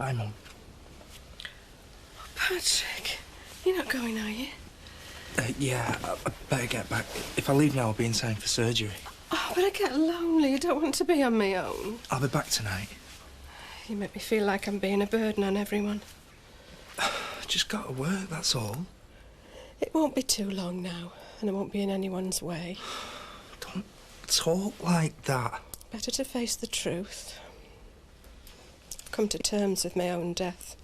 Bye, Mum. Oh, Patrick, you're not going, are you? Yeah, I better get back. If I leave now, I'll be in time for surgery. Oh, but I get lonely. I don't want to be on my own. I'll be back tonight. You make me feel like I'm being a burden on everyone. Just got to work, that's all. It won't be too long now, and I won't be in anyone's way. Don't talk like that. Better to face the truth. I've come to terms with my own death.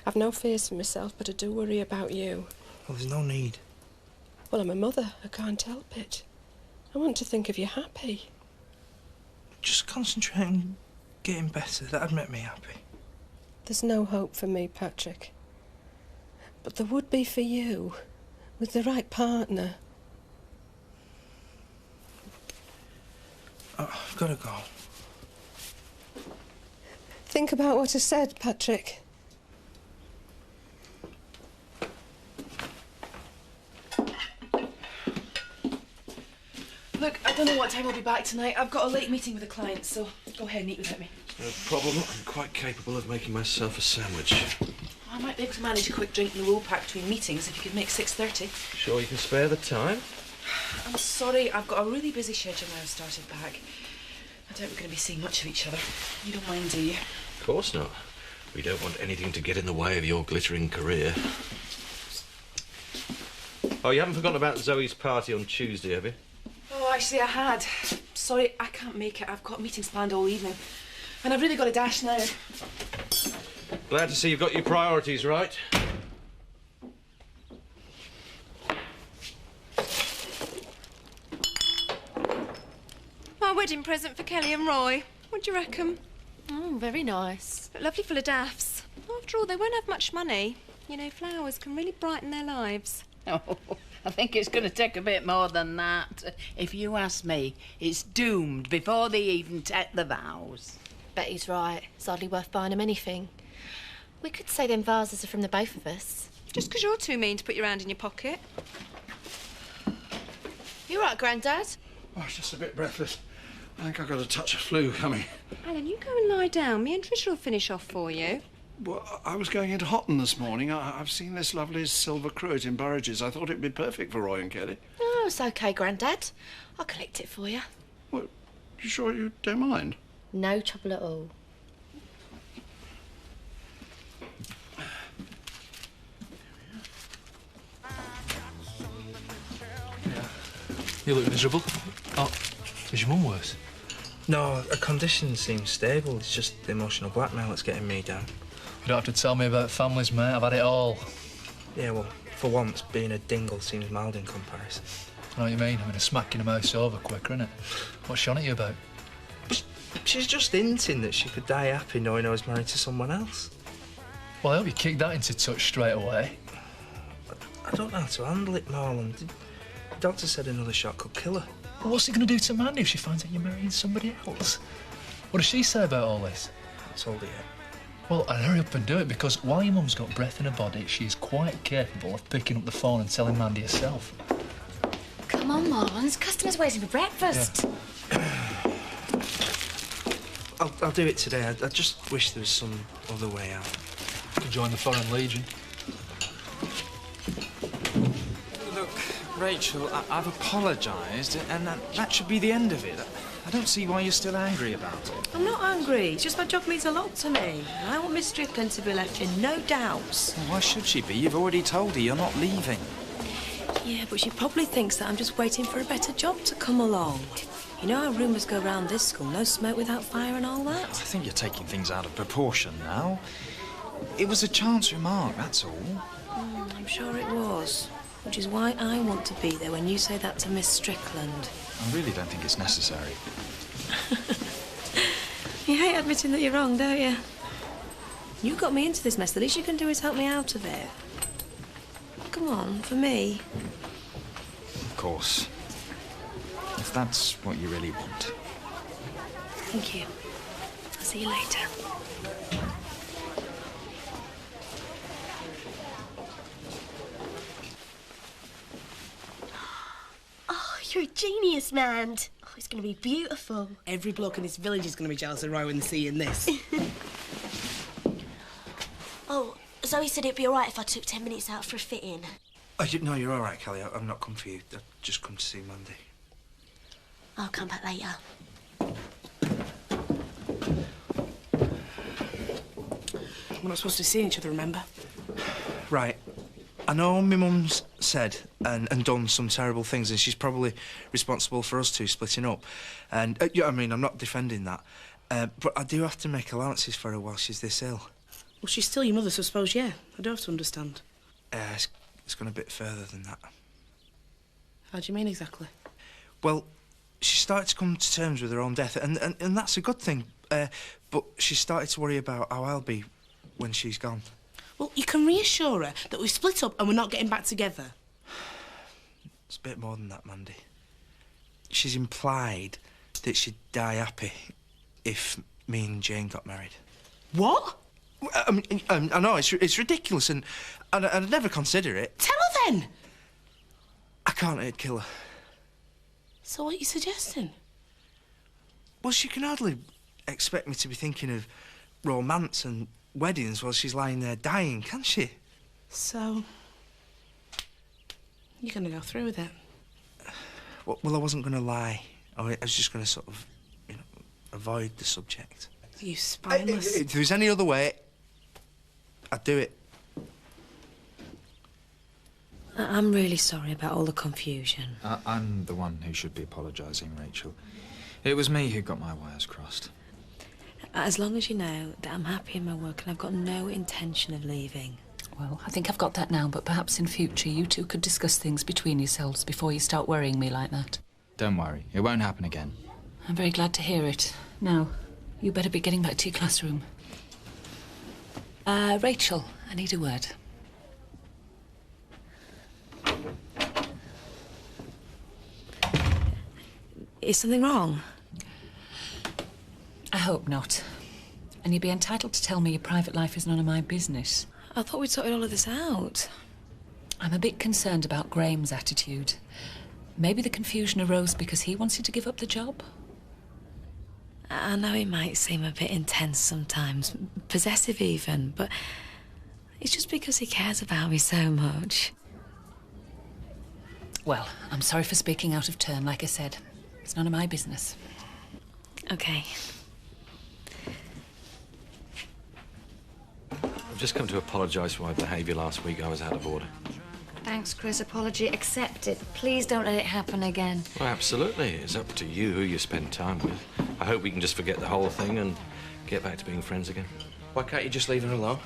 I've no fears for myself, but I do worry about you. Well, there's no need. Well, I'm a mother. I can't help it. I want to think of you happy. Just concentrate on getting better. That'd make me happy. There's no hope for me, Patrick. But there would be for you, with the right partner. Oh, I've got to go. Think about what I said, Patrick. Look, I don't know what time I'll be back tonight. I've got a late meeting with a client, so go ahead and eat without me. No problem. I'm quite capable of making myself a sandwich. I might be able to manage a quick drink in the wool pack between meetings if you could make 6:30. Sure you can spare the time? I'm sorry, I've got a really busy schedule now I've started back. I doubt we're going to be seeing much of each other. You don't mind, do you? Of course not. We don't want anything to get in the way of your glittering career. Oh, you haven't forgotten about Zoe's party on Tuesday, have you? Oh, actually, I had. Sorry, I can't make it. I've got meetings planned all evening. And I've really got to dash now. Glad to see you've got your priorities right. My wedding present for Kelly and Roy. What do you reckon? Oh, very nice. But lovely full of daffs. After all, they won't have much money. You know, flowers can really brighten their lives. Oh, I think it's going to take a bit more than that. If you ask me, it's doomed before they even take the vows. Betty's right. It's hardly worth buying them anything. We could say them vases are from the both of us. Just because you're too mean to put your hand in your pocket. You right, Grandad? Oh, it's just a bit breathless. I think I've got a touch of flu coming. Alan, you go and lie down. Me and Trish will finish off for you. Well, I was going into Houghton this morning. I've seen this lovely silver cruet in Burridge's. I thought it'd be perfect for Roy and Kelly. Oh, it's OK, Grandad. I'll collect it for you. Well, you sure you don't mind? No trouble at all. You look miserable. Oh, is your mum worse? No, her condition seems stable. It's just the emotional blackmail that's getting me down. You don't have to tell me about families, mate. I've had it all. Yeah, well, for once, being a dingle seems mild in comparison. I know what you mean. I mean, a smack in the mouth's over quicker, innit? What's she on at you about? She's just hinting that she could die happy knowing I was married to someone else. Well, I hope you kicked that into touch straight away. I don't know how to handle it, Marlon. The doctor said another shot could kill her. Well, what's it going to do to Mandy if she finds out you're marrying somebody else? What does she say about all this? I haven't told her yet. Well, I'd hurry up and do it, because while your mum's got breath in her body, she is quite capable of picking up the phone and telling Mandy herself. Come on, Marlon. There's customers waiting for breakfast. Yeah. I'll do it today. I just wish there was some other way out. You can join the Foreign Legion. Look, Rachel, I've apologised, and that should be the end of it. I don't see why you're still angry about it. I'm not angry. It's just my job means a lot to me. And I want Miss Strickland to be left in no doubts. Well, why should she be? You've already told her you're not leaving. Yeah, but she probably thinks that I'm just waiting for a better job to come along. You know how rumours go round this school, no smoke without fire and all that? I think you're taking things out of proportion now. It was a chance remark, that's all. I'm sure it was. Which is why I want to be there when you say that to Miss Strickland. I really don't think it's necessary. You hate admitting that you're wrong, don't you? You got me into this mess. The least you can do is help me out of it. Come on, for me. Of course. If that's what you really want. Thank you. I'll see you later. Oh, you're a genius, man. Oh, it's going to be beautiful. Every bloke in this village is going to be jealous of Roy when they see in this. Zoe said it'd be all right if I took 10 minutes out for a fit-in. Oh, no, you're all right, Kelly. I'm not come for you. I've just come to see Mandy. I'll come back later. We're not supposed to see each other, remember? Right. I know my mum's said and done some terrible things, and she's probably responsible for us two splitting up. And, yeah, I mean, I'm not defending that. But I do have to make allowances for her while she's this ill. Well, she's still your mother, so I suppose, yeah. I do have to understand. It's gone a bit further than that. How do you mean exactly? Well, she started to come to terms with her own death, and that's a good thing. But she started to worry about how I'll be when she's gone. Well, you can reassure her that we've split up and we're not getting back together. It's a bit more than that, Mandy. She's implied that she'd die happy if me and Jane got married. What? I mean, I know, it's ridiculous, and I'd never consider it. Tell her then! I can't, it'd kill her. So what are you suggesting? Well, she can hardly expect me to be thinking of romance and weddings while she's lying there dying, can she? So, you're going to go through with it? Well, I wasn't going to lie. I was just going to sort of, avoid the subject. You spineless. If there was any other way, I'd do it. I'm really sorry about all the confusion. I'm the one who should be apologising, Rachel. It was me who got my wires crossed. As long as you know that I'm happy in my work and I've got no intention of leaving. Well, I think I've got that now, but perhaps in future you two could discuss things between yourselves before you start worrying me like that. Don't worry, it won't happen again. I'm very glad to hear it. Now, you better be getting back to your classroom. Rachel, I need a word. Is something wrong? I hope not. And you'd be entitled to tell me your private life is none of my business. I thought we'd sorted all of this out. I'm a bit concerned about Graham's attitude. Maybe the confusion arose because he wanted to give up the job? I know he might seem a bit intense sometimes, possessive even, but it's just because he cares about me so much. Well, I'm sorry for speaking out of turn, like I said. It's none of my business. OK. I've just come to apologise for my behaviour last week. I was out of order. Thanks, Chris. Apology accepted. Please don't let it happen again. Well, absolutely. It's up to you who you spend time with. I hope we can just forget the whole thing and get back to being friends again. Why can't you just leave her alone?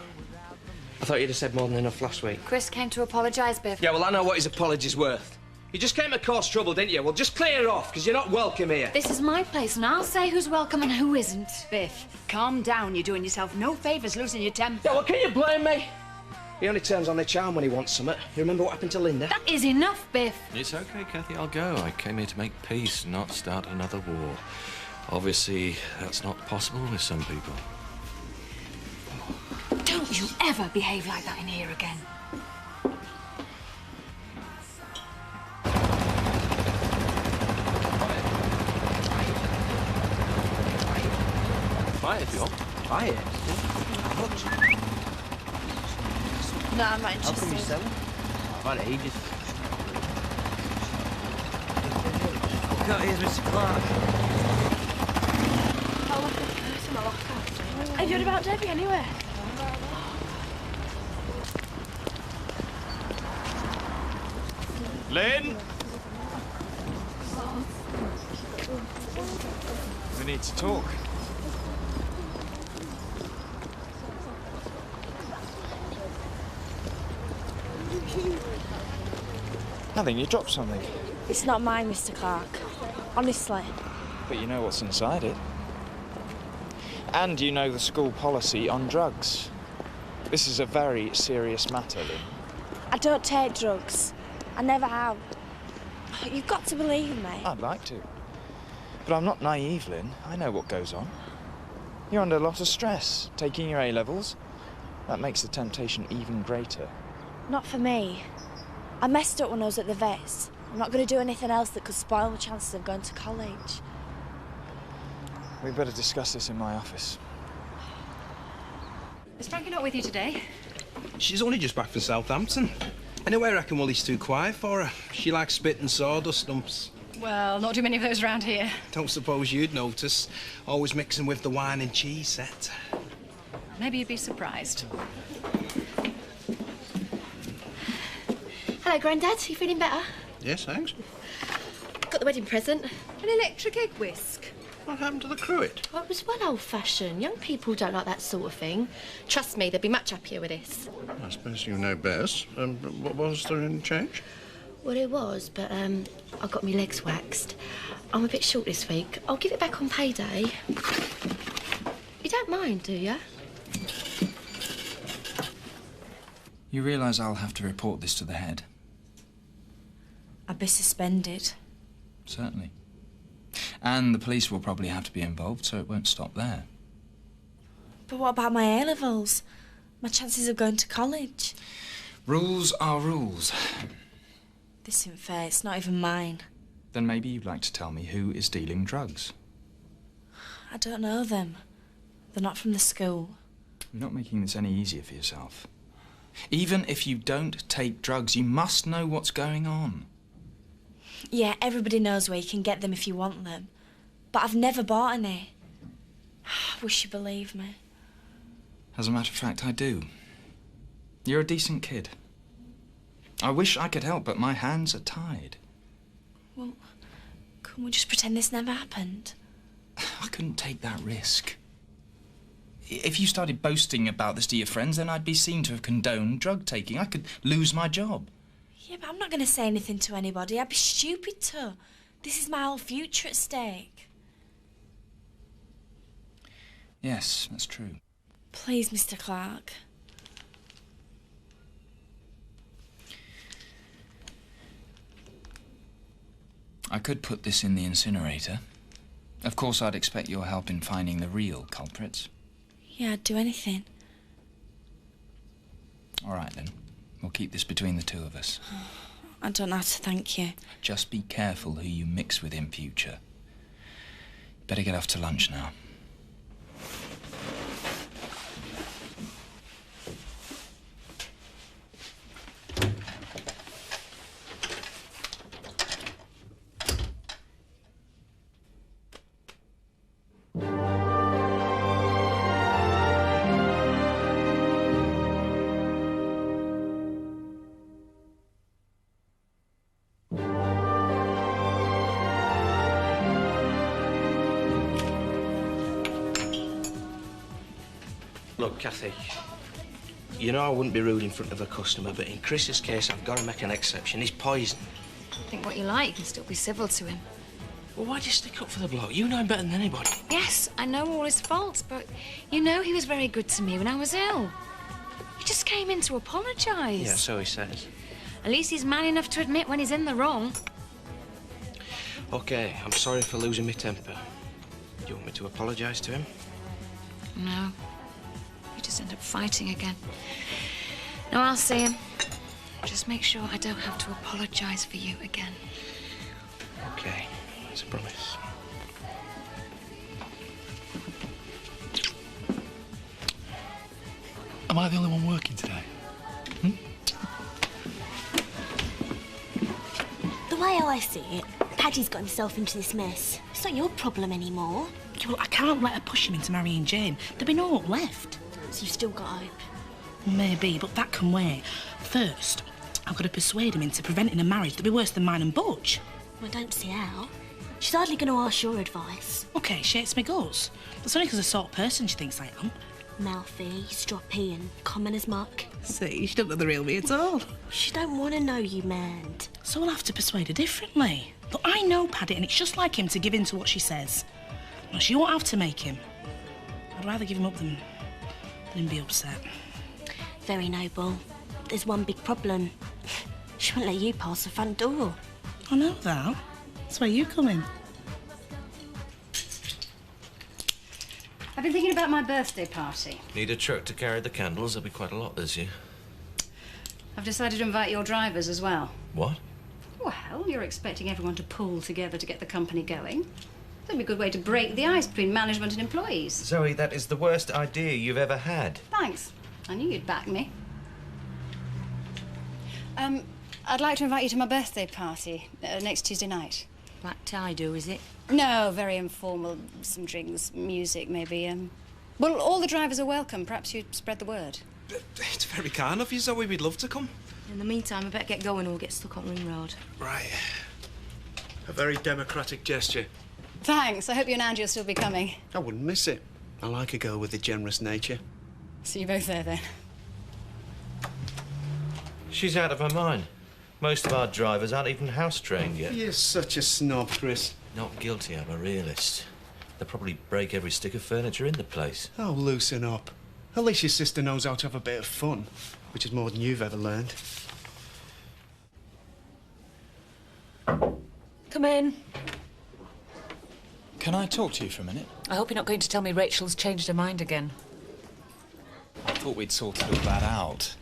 I thought you'd have said more than enough last week. Chris came to apologise, Biff. Yeah, well, I know what his apology's worth. You just came to cause trouble, didn't you? Well, just clear off, because you're not welcome here. This is my place, and I'll say who's welcome and who isn't. Biff, calm down. You're doing yourself no favours losing your temper. Yeah, well, can you blame me? He only turns on the charm when he wants something. You remember what happened to Linda? That is enough, Biff. It's OK, Kathy, I'll go. I came here to make peace, not start another war. Obviously, that's not possible with some people. Don't you ever behave like that in here again. Try it if you want. Try it. No, I'm not How come interested. you selling? I've had ages. Got here's Mr. Clark. Oh, look, it's in my locker. Have you heard about Debbie anyway? Lynn! We need to talk. Nothing, you dropped something. It's not mine, Mr. Clark. Honestly. But you know what's inside it. And you know the school policy on drugs. This is a very serious matter, Lynn. I don't take drugs. I never have. You've got to believe me. I'd like to. But I'm not naive, Lynn. I know what goes on. You're under a lot of stress, taking your A-levels. That makes the temptation even greater. Not for me. I messed up when I was at the vets. I'm not going to do anything else that could spoil my chances of going to college. We'd better discuss this in my office. Is Frankie not with you today? She's only just back from Southampton. Anyway, I reckon Wally's too quiet for her. She likes spit and sawdust stumps. Well, not too many of those around here. Don't suppose you'd notice. Always mixing with the wine and cheese set. Maybe you'd be surprised. Hello, Grandad. You feeling better? Yes, thanks. Got the wedding present. An electric egg whisk. What happened to the cruet? Well, it was well old-fashioned. Young people don't like that sort of thing. Trust me, they'd be much happier with this. I suppose you know best. What was there in change? Well, it was, but I got my legs waxed. I'm a bit short this week. I'll give it back on payday. You don't mind, do you? You realise I'll have to report this to the head? I'd be suspended. Certainly. And the police will probably have to be involved, so it won't stop there. But what about my A-levels? My chances of going to college? Rules are rules. This isn't fair. It's not even mine. Then maybe you'd like to tell me who is dealing drugs. I don't know them. They're not from the school. You're not making this any easier for yourself. Even if you don't take drugs, you must know what's going on. Yeah, everybody knows where you can get them if you want them. But I've never bought any. I wish you believed me. As a matter of fact, I do. You're a decent kid. I wish I could help, but my hands are tied. Well, couldn't we just pretend this never happened? I couldn't take that risk. If you started boasting about this to your friends, then I'd be seen to have condoned drug taking. I could lose my job. Yeah, but I'm not going to say anything to anybody. I'd be stupid to. This is my whole future at stake. Yes, that's true. Please, Mr. Clark. I could put this in the incinerator. Of course, I'd expect your help in finding the real culprits. Yeah, I'd do anything. All right, then. We'll keep this between the two of us. I don't know how to thank you. Just be careful who you mix with in future. Better get off to lunch now. Look, Kathy, you know I wouldn't be rude in front of a customer, but in Chris's case, I've got to make an exception. He's poison. Think what you like, you can still be civil to him. Well, why'd you stick up for the bloke? You know him better than anybody. Yes, I know all his faults, but you know he was very good to me when I was ill. He just came in to apologise. Yeah, so he says. At least he's man enough to admit when he's in the wrong. OK, I'm sorry for losing my temper. Do you want me to apologise to him? No. We just end up fighting again. No, I'll see him. Just make sure I don't have to apologise for you again. OK, it's a promise. Am I the only one working today? The way I see it, Paddy's got himself into this mess. It's not your problem anymore. Yeah, well, I can't let her push him into marrying Jane. There'll be no hope left. So you've still got hope? Maybe, but that can wait. First, I've got to persuade him into preventing a marriage that'll be worse than mine and Butch. Well, I don't see how. She's hardly going to ask your advice. OK, she hates me guts. That's only because of the sort of person she thinks I am. Mouthy, stroppy and common as muck. See, she don't know the real me at all. She don't want to know you, man. So we'll have to persuade her differently. Look, I know Paddy, and it's just like him to give in to what she says. Well, she won't have to make him. I'd rather give him up than him be upset. Very noble. There's one big problem. She won't let you pass the front door. I know that. That's where you come in. I've been thinking about my birthday party. Need a truck to carry the candles? There'll be quite a lot this year. I've decided to invite your drivers as well. What? Well, you're expecting everyone to pool together to get the company going. That'd be a good way to break the ice between management and employees. Zoe, that is the worst idea you've ever had. Thanks. I knew you'd back me. I'd like to invite you to my birthday party next Tuesday night. Black tie do, is it? No, very informal. Some drinks, music, maybe. Well, all the drivers are welcome. Perhaps you'd spread the word. It's very kind of you, Zoe. We'd love to come. In the meantime, I better get going or we'll get stuck on Ring Road. Right. A very democratic gesture. Thanks. I hope you and Angie will still be coming. I wouldn't miss it. I like a girl with a generous nature. See you both there, then. She's out of her mind. Most of our drivers aren't even house-trained yet. You're such a snob, Chris. Not guilty, I'm a realist. They'll probably break every stick of furniture in the place. Oh, loosen up. At least your sister knows how to have a bit of fun, which is more than you've ever learned. Come in. Can I talk to you for a minute? I hope you're not going to tell me Rachel's changed her mind again. I thought we'd sorted all that out.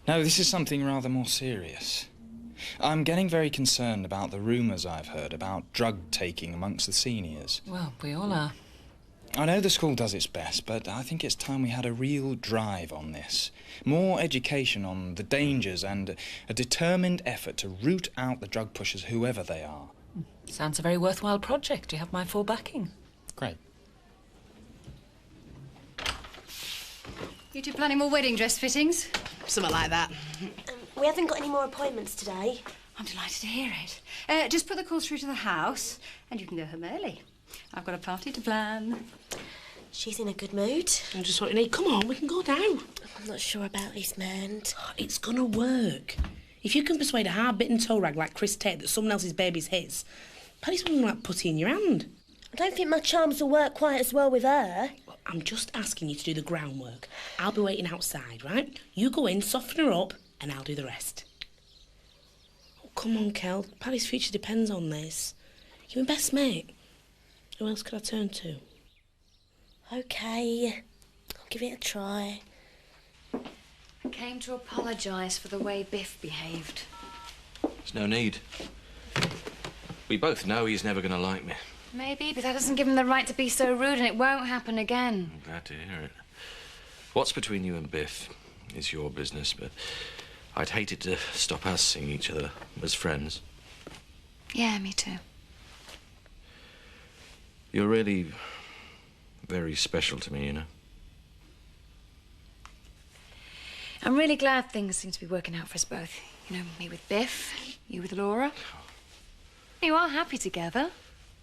No, this is something rather more serious. I'm getting very concerned about the rumours I've heard about drug-taking amongst the seniors. Well, we all are. I know the school does its best, but I think it's time we had a real drive on this. More education on the dangers and a determined effort to root out the drug pushers, whoever they are. Sounds a very worthwhile project. You have my full backing. Great. You two planning more wedding dress fittings? Something like that. We haven't got any more appointments today. I'm delighted to hear it. Just put the calls through to the house, and you can go home early. I've got a party to plan. She's in a good mood. I'm just what you need. Come on, we can go now. I'm not sure about this, man. It's gonna work. If you can persuade a hard-bitten toe rag like Chris Tate that someone else's baby's his, Paddy's something like putty in your hand. I don't think my charms will work quite as well with her. Well, I'm just asking you to do the groundwork. I'll be waiting outside, right? You go in, soften her up, and I'll do the rest. Oh, come on, Kel. Paddy's future depends on this. You're my best mate. Who else could I turn to? OK. I'll give it a try. I came to apologise for the way Biff behaved. There's no need. We both know he's never going to like me. Maybe, but that doesn't give him the right to be so rude, and it won't happen again. I'm glad to hear it. What's between you and Biff is your business, but I'd hate it to stop us seeing each other as friends. Yeah, me too. You're really very special to me, you know. I'm really glad things seem to be working out for us both. You know, me with Biff, you with Laura. You are happy together.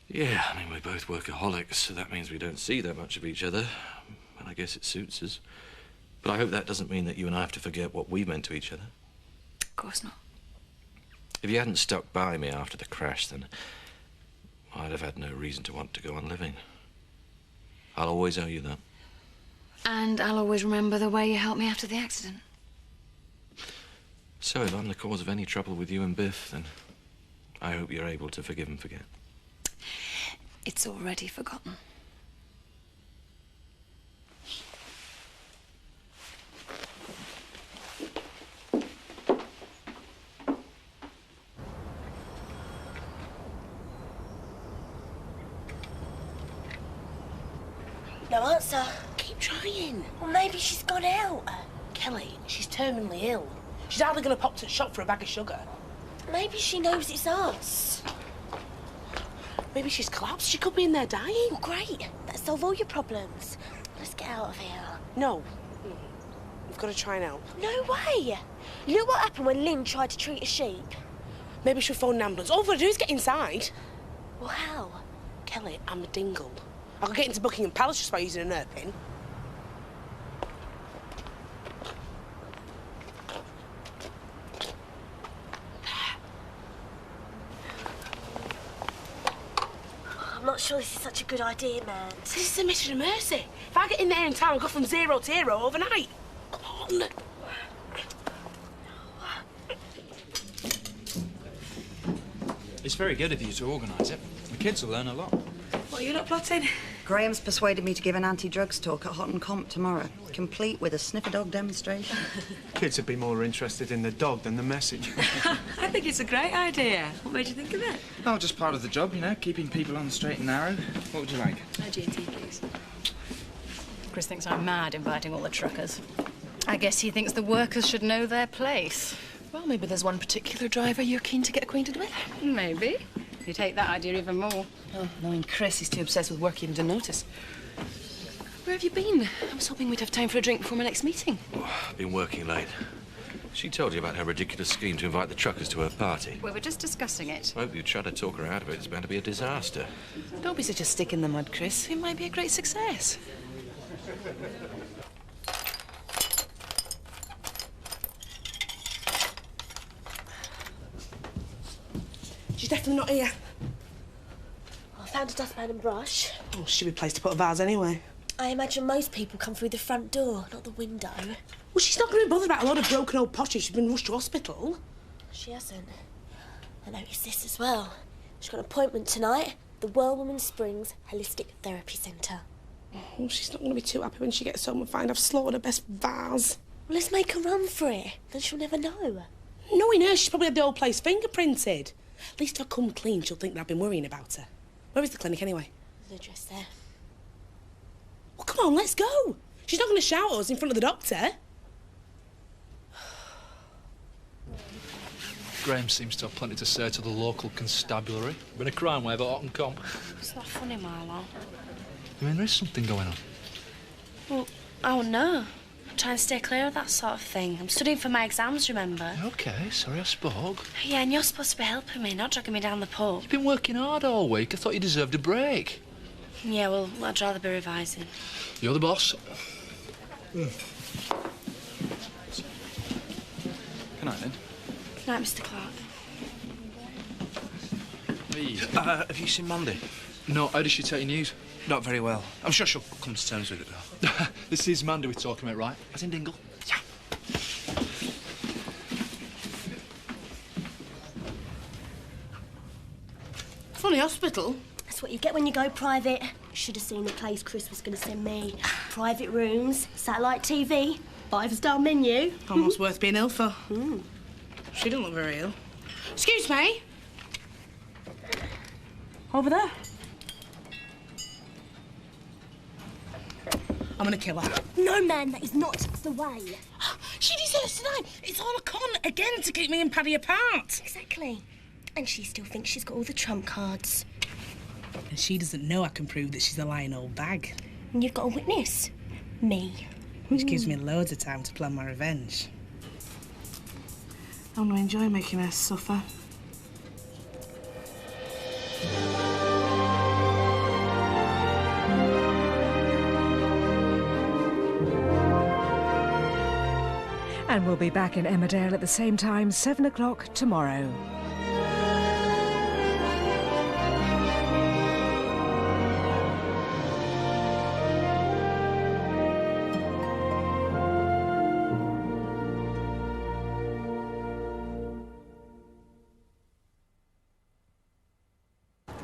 Yeah, I mean, we're both workaholics, so that means we don't see that much of each other. And I guess it suits us. But I hope that doesn't mean that you and I have to forget what we meant to each other. Of course not. If you hadn't stuck by me after the crash, then I'd have had no reason to want to go on living. I'll always owe you that. And I'll always remember the way you helped me after the accident. So if I'm the cause of any trouble with you and Biff, then I hope you're able to forgive and forget. It's already forgotten. No answer. Keep trying. Well, maybe she's gone out. Kelly, she's terminally ill. She's either going to pop to the shop for a bag of sugar. Maybe she knows it's us. Maybe she's collapsed. She could be in there dying. Well, great. That'll solve all your problems. Let's get out of here. No. We've got to try and help. No way. Look what happened when Lynn tried to treat a sheep. Maybe she'll phone an ambulance. All we've got to do is get inside. Well, how? Kelly, I'm a dingle. I could get into Buckingham Palace just by using a nerve pin. I'm not sure this is such a good idea, man. This is a mission of mercy. If I get in there in time, I'll go from 0 to hero overnight. Come on. It's very good of you to organise it. The kids will learn a lot. What are you lot plotting? Graham's persuaded me to give an anti-drugs talk at Houghton Comp tomorrow, complete with a sniffer dog demonstration. Kids would be more interested in the dog than the message. I think it's a great idea. What made you think of it? Oh, just part of the job, you know, keeping people on the straight and narrow. What would you like? A GT, please. Chris thinks I'm mad inviting all the truckers. I guess he thinks the workers should know their place. Well, maybe there's one particular driver you're keen to get acquainted with. Maybe. You take that idea even more. Oh, knowing Chris, he's too obsessed with work he didn't notice. Where have you been? I was hoping we'd have time for a drink before my next meeting. Oh, I've been working late. She told you about her ridiculous scheme to invite the truckers to her party. We were just discussing it. I hope you try to talk her out of it. It's bound to be a disaster. Don't be such a stick in the mud, Chris. It might be a great success. She's definitely not here. I found a dustpan and brush. Oh, stupid place to put a vase anyway. I imagine most people come through the front door, not the window. Well, she's not going to be bothered about a lot of broken old pottery. She's been rushed to hospital. She hasn't. I noticed this as well. She's got an appointment tonight, the Whirlwoman Springs Holistic Therapy Centre. Oh, she's not going to be too happy when she gets home and find I've slaughtered her best vase. Well, let's make her run for it. Then she'll never know. Knowing her, she's probably had the old place fingerprinted. At least if I come clean, she'll think that I've been worrying about her. Where is the clinic, anyway? There's an address there. Well, come on, let's go. She's not going to shout at us in front of the doctor. Graham seems to have plenty to say to the local constabulary. Been a crime wave at Hotton Comp. It's not funny, Marlo. I mean, there is something going on. Well, oh no. I'm trying to stay clear of that sort of thing. I'm studying for my exams, remember? OK, sorry I spoke. Yeah, and you're supposed to be helping me, not dragging me down the pub. You've been working hard all week. I thought you deserved a break. Yeah, well, I'd rather be revising. You're the boss. Good night, then. Good night, Mr. Clark. Have you seen Mandy? No, how does she take your news? Not very well. I'm sure she'll come to terms with it, though. This is Mandy we're talking about, right? As in Dingle? Yeah. Funny hospital. That's what you get when you go private. Should have seen the place Chris was going to send me. Private rooms, satellite TV, 5-star menu. Almost worth being ill for. She didn't look very ill. Excuse me. Over there. I'm gonna kill her. No, man, that is not the way. She deserves to die. It's all a con again to keep me and Paddy apart. Exactly. And she still thinks she's got all the trump cards. And she doesn't know I can prove that she's a lying old bag. And you've got a witness. Me. Which gives me loads of time to plan my revenge. I'm gonna enjoy making her suffer. And we'll be back in Emmerdale at the same time, 7 o'clock tomorrow.